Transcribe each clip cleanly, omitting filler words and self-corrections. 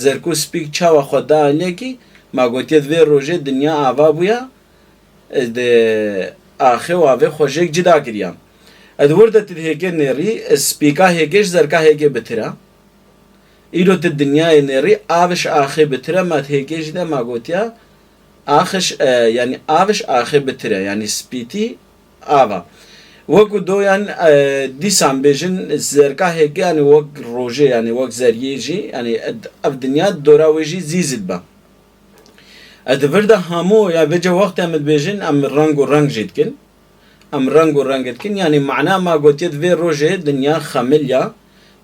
زرکو سپیک چاوا خدا لیکی ما گوتید وی روژه دنیا آوا بویا آخه و آوه خوشک جدا کریام ادورده تد هیگه نری سپیکا هیگش زرکا هیگه بتره ایرو تد دنیا نری آوش آخه بتره ما هیگش ده ما گوتیا آخش يعني آوش آخه بتره يعني سپیتی آوا وقت دو يعني ديسان بيجن زركا هيك يعني وقت روجي يعني وقت زريجي يعني اف دنيا دورا ويجي زيزد با ادفردا هامو يعني بيجا وقت امد بيجن ام رنگ و رنگ جيتكن ام رنگ و رنگ جيتكن يعني معناه ما قلت في روجي دنيا خمليا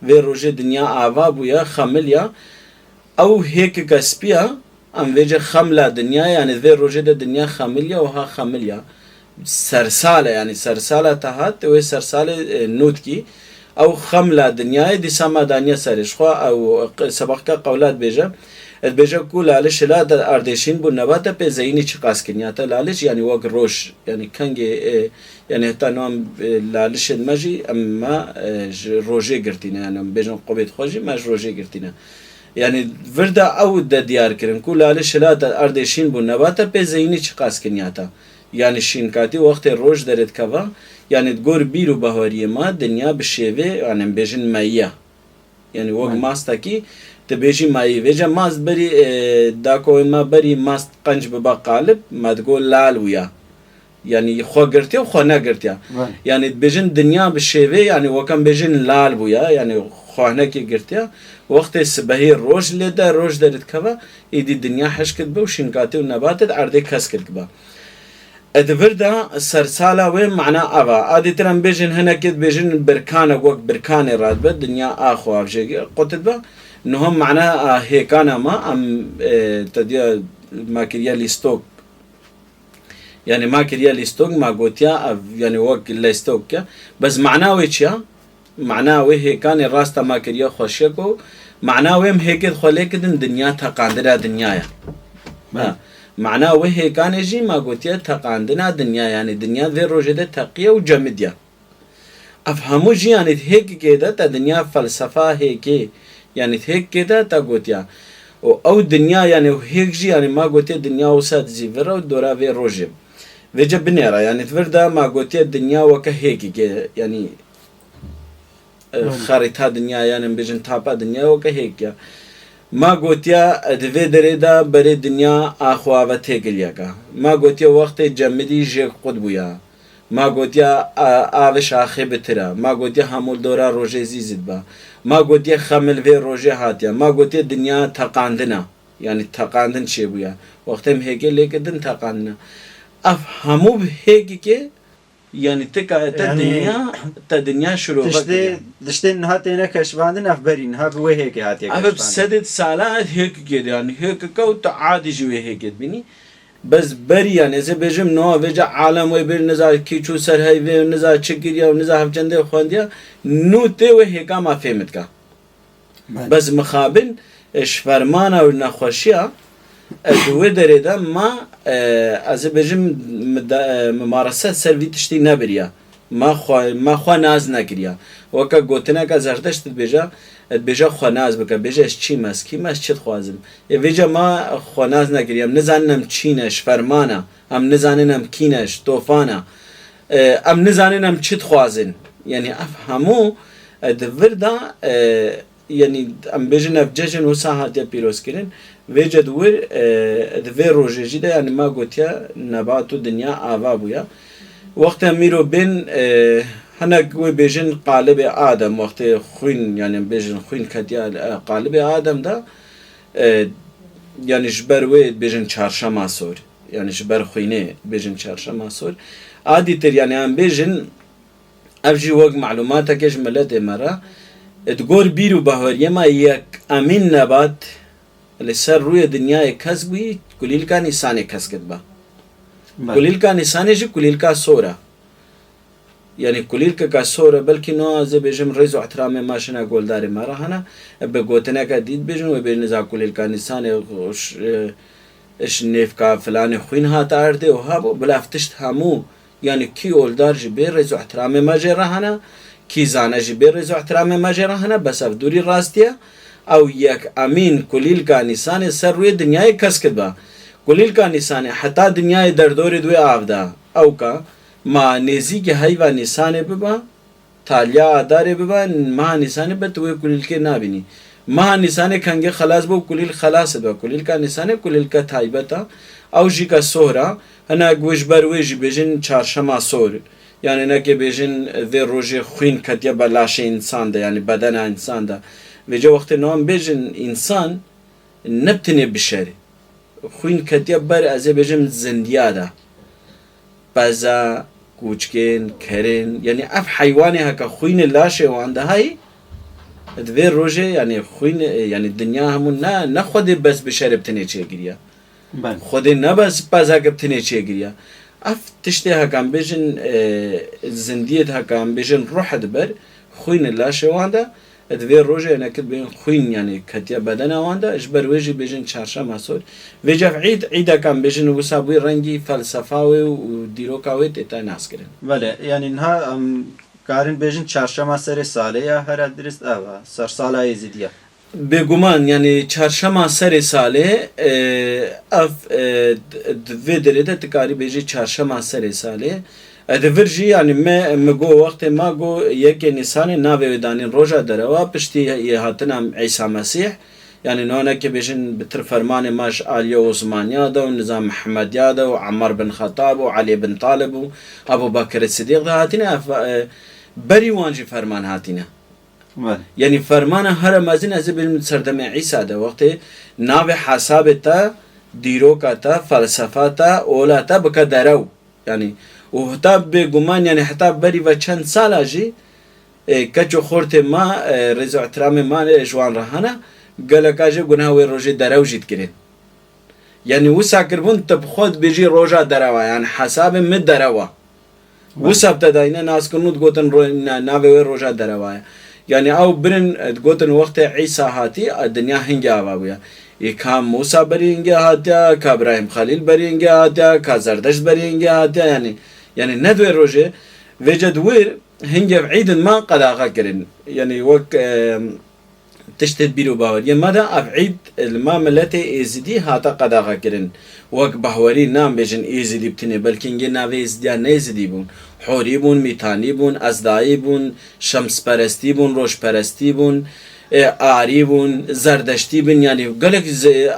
في روجي دنيا آوا بويا خمليا او هيك كسبيا ام بيجا خملا دنيا يعني في روجي دنيا خمليا وها خمليا سرسالة يعني سرسالة تحت و سرسالة نوت کی او خملا دنیای دی سما دانیا سرش خو او سبق کا قولات بیجا کو لالش لا د اردشین بو نبات په زینی چقاس کنیاتا لالش يعني وق روش يعني کنگ يعني حتى نوم لالش مجي اما روجي گرتینه يعني بیجن قوبت خوجي مج روجي گرتینه يعني وردا او د دیار کرن کو لالش لا د اردشین بو نبات په زینی چقاس کنیاتا يعني شينكاتي وقت الروج درت كذا يعني تقول بيرو بهارية ما دنيا بشيفه يعني بيجن مايا يعني وق ماستكي تبيجي ماي بيجا ماست بري داكو ما بري ماست قنج ببا قالب ما تقول لالويا يعني خو قرتيا وخو نا قرتيا يعني بيجن دنيا بشيفه يعني وكان بيجن لالويا يعني خو هناكي قرتيا وقت السبهي الروج لدا روج درت كذا يدي الدنيا حشكت بو شينكاتي ونباتت عردي كسكت با ادفردا سرسالا و معنا ابا ادي ترم بيجن هنا كد بيجن بركانه وق بركانه راد الدنيا اخو افجي قتد با انهم معنا هيكانا ما ام تديا ماكريا ليستوك يعني ماكريا ليستوك ما قوتيا يعني وق ليستوك بس معناه ويشيا معناه وهي كان الراستا ماكريا خوشكو معناه وهم هيك خليك الدنيا تقاندرا دنيا معناه وهي كان يجي ما قلت يا تقاندنا دنيا يعني دنيا ذي روجده تقية وجمدية أفهموا جي يعني هيك كده تا دنيا فلسفة هيك يعني هيك كده تا قلت يا أو دنيا يعني هيك جي يعني ما قلت يا دنيا وسات زيفرة ودورا في روجه وجا بنيرة يعني تفردا ما قلت يا الدنيا وكهيك كده يعني خريطة دنيا يعني بيجن تابا دنيا وكهيك ما قوتيا دوی دريدا بري دنيا آخواه تيگلياگا ما قوتيا وقت جمدي جيك قدبويا ما قوتيا آوش آخي بترا ما قوتيا همول دورا روجه زيزد با ما قوتيا خمل في روجه هاتيا ما قوتيا دنيا تقاندنا يعني تقاندن چه بويا وقتهم هيگه لكدن تقاندنا همو هيگه که يعني تكا تدنيا شروع دشتي نهاتينا كشباندن افبرين ها بوي هيك هاتي افب سدد سالات هيك كده يعني هيك كوت عادي جوي هيك بني بس بري يعني اذا بيجم نو وجا عالم ويبر نزا كيچو سر هاي و نزا چگيريا و نزا هفجنده خونديا نو تي و هيك ما فهمت کا بس مخابل اش فرمانه و نخوشيا دوه دريدا ما از بجم ممارسات سلوي تشتي نبريا ما خو ناز نكريا وكا گوتنا کا زردشت بيجا خو ناز بك بيجا چي مس كي مس چت خوازم بيجا ما خو ناز نكريا نزانم چينش فرمانه ام نزانم كينش طوفانه ام نزانم چت خوازن يعني افهمو دوردا يعني ام بيجن افججن وساعات يا بيروس كرين وجد ور دوی روژه جده يعني ما قوتيا نباتو دنيا آوابويا وقت ميرو بين هنا قوي بيجن قالب آدم وقت خوين يعني بيجن خوين كتيا قالب آدم ده يعني جبر ويد بيجن چارشما سور يعني جبر خوينه بيجن چارشما سور عادي تر يعني هم بيجن افجي وق معلوماتك ايش ملت مرة تقول بيرو بهوريا ما يك امين نبات لسر روی دنیای کسبی کلیل کا نشان کسکت با کلیل کا نشان جی کلیل کا سورا يعني كليل كسورة بلكي نوع زي بيجم رئيس احترام ماشنا قولداري مرة هنا بقوتنا كديد بيجن وبينزا كليل كانسان اش نيف كا فلان خوين هات ارده وهابو بلافتشت همو يعني كي اولدار جبير رئيس احترام ماجرا هنا كي زانا جبير رئيس احترام ماجرا هنا بس افدوري راستيا او یک امین کلیل کا نیسان سر روی دنیای کس کدبا کلیل کا نیسان حتی دنیای در دور دوی آفدا او کا ما نزی که هی و نیسان ببا تالیا آداره ببا ما نیسان به توی کلیل که نبینی ما نیسان کنگه خلاص بو کلیل خلاص با کلیل کا نیسان کلیل کا تایبتا او جی کا سورا هنا گوش برویجی بجن چارشما سور yani ne ki bejin ve roje خوین کتیا بلاش انسان ده yani بدن انسان ده ve ce vakti nam bejin insan nebtine bişeri خوین کتیا بر از bejim زندیا ده baza کوچکن کرن yani اف حیوانی هک خوین لاشه وانده های ve roje yani خوین yani dünya همون نه خود بس بشری بتنه چه گیریا خود نه بس baza بتنه چه گیریا اف تشتي هكام بيجن زنديت هكام بيجن روح دبر خوين لاشه واندا ادوير روجه انا كد بين خوين يعني كتيا بدنا واندا اجبر وجي بيجن چارشا مسول وجف عيد هكام بيجن وسابوي رنگي فلسفاوي وديروكاوي تتا ناس كرن بله يعني انها قارن بيجن چارشما سر ساله یا هر درست اوا سر ساله يزيديا بگومان yani çarşamba seri sale vedere de tkari beji çarşamba seri sale edverji yani me go vakti ma go yek nisan nave vedanin roja dereva pişti hatinam İsa Mesih yani nona ki bejin bitir fermanı maş Ali Osmaniya da Nizam Muhammediya da Ammar bin Khattab Ali bin Talib Abu Bakr Siddiq da hatina beri wanji ferman hatina yani fermana her mazin az benim serdeme İsa da vakti nave hasabeta dirokata felsefata olata bkadarav yani و حتی به گمان یعنی حتی بری و چند سال آجی کچو خورت ما رضا احترام ما جوان رهانه گلکاجه گناه و روزه دراو جید کرد یعنی و ساکربون تب خود بجی روزه دراوا یعنی حساب مد دراوا و سبت داینه ناس کنود گوتن ناوه و روزه دراوا یعنی او برن گوتن وقت عیسی هاتی دنیا هنگه آوابویا که موسی بری هنگه هاتیا که ابراهیم خلیل بری هنگه هاتیا که زردشت بری هنگه هاتیا yani ندوی روزه وجد ویر هنگه عید ما قد آقا کرن yani وک تشتت بیرو باور یه ماذا افعید الما ملت ازدی هاتا قد آقا کرن وک بحوری نام بجن ازدی بتنه بلکه اینگه ناوه ازدیا نزدی بون حوری بون میتانی بون ازدایی بون شمس پرستی بون روش پرستی بون آری بون زردشتی بون yani گلک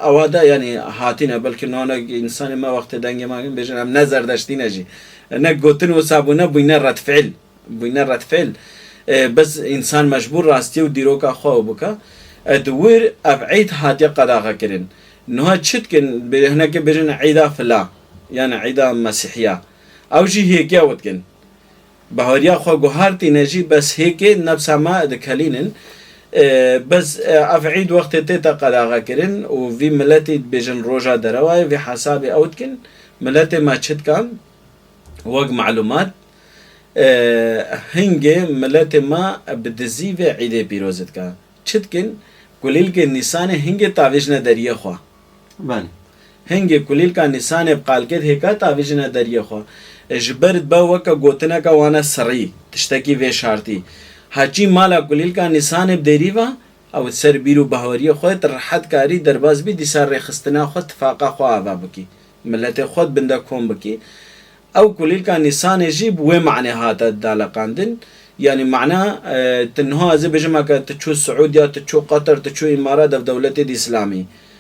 اوادا yani هاتینه بلکه نانا انسان ما وقت دنگ ما بجن هم نه زردشتی نجی نه گوتن و صابونه بوینه رد فعل بس انسان مجبور راستی و دیروکا خواه بکا دویر افعید هاتیا قداغا کرن نوها چت کن برهنه که برن عیدا فلا یعنی عیدا مسیحیا او جی هیکی آود کن بهاریا خواه گوهارتی نجی بس هیکی نفسا ما دکلینن بس افعید وقت تیتا قداغا کرن و وی ملتی بجن روژا دروای وی حسابی آود کن ملتی ما چت کن وق معلومات هنگه ملت ما بدزی و عیده پیروزت که چتکن کلیل که نیسان هنگه تاویج نداریه خواه هنگه کلیل که نیسان بقالکت هکا تاویج نداریه خواه جبرد با وکا گوتنا که وانا سری تشتکی و شارتی هاچی مالا کلیل که نیسان بداری و او سر بیرو بهوری خواه ترحت کاری درباز بی دیسار ریخستنا خواه تفاقا خواه آبا بکی ملت خود بنده کن بکی او كليل كان نسان يجيب ومعنى هذا الدالقاندن يعني معناه تنها زي بجمع تشو السعودية تشو قطر تشو إمارات في دولة الإسلامي